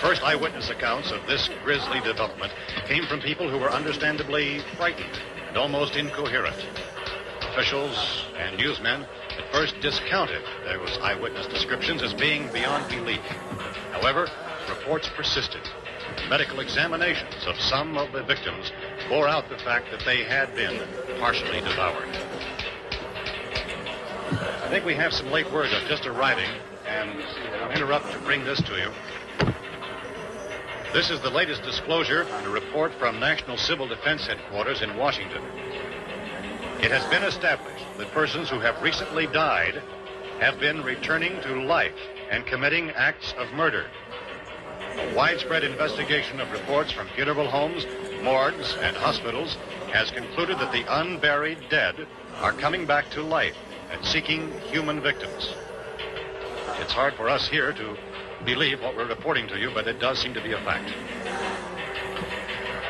First eyewitness accounts of this grisly development came from people who were understandably frightened and almost incoherent. Officials and newsmen at first discounted those eyewitness descriptions as being beyond belief. However, reports persisted. Medical examinations of some of the victims bore out the fact that they had been partially devoured. I think we have some late word just arriving, and I'll interrupt to bring this to you. This is the latest disclosure on a report from National Civil Defense Headquarters in Washington. It has been established that persons who have recently died have been returning to life and committing acts of murder. A widespread investigation of reports from funeral homes, morgues, and hospitals has concluded that the unburied dead are coming back to life and seeking human victims. It's hard for us here to believe what we're reporting to you, but it does seem to be a fact.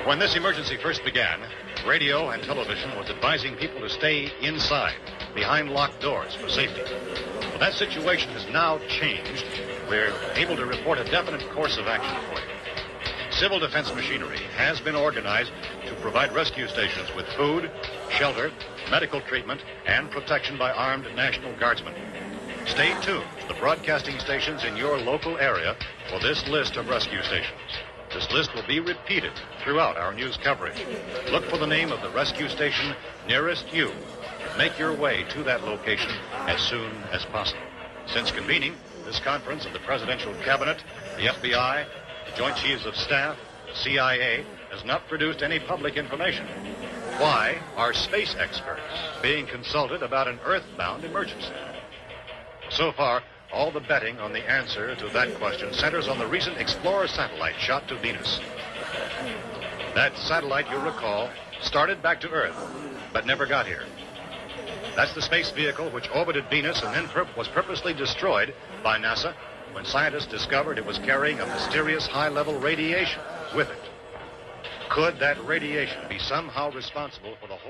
When this emergency first began, radio and television was advising people to stay inside, behind locked doors for safety. Well, that situation has now changed. We're able to report a definite course of action for you. Civil defense machinery has been organized to provide rescue stations with food, shelter, medical treatment, and protection by armed National Guardsmen. Stay tuned to the broadcasting stations in your local area for this list of rescue stations. This list will be repeated throughout our news coverage. Look for the name of the rescue station nearest you and make your way to that location as soon as possible. Since convening this conference of the Presidential Cabinet, the FBI, the Joint Chiefs of Staff, the CIA has not produced any public information. Why are space experts being consulted about an Earth-bound emergency? So far, all the betting on the answer to that question centers on the recent Explorer satellite shot to Venus. That satellite, you'll recall, started back to Earth, but never got here. That's the space vehicle which orbited Venus and then was purposely destroyed by NASA when scientists discovered it was carrying a mysterious high-level radiation with it. Could that radiation be somehow responsible for the whole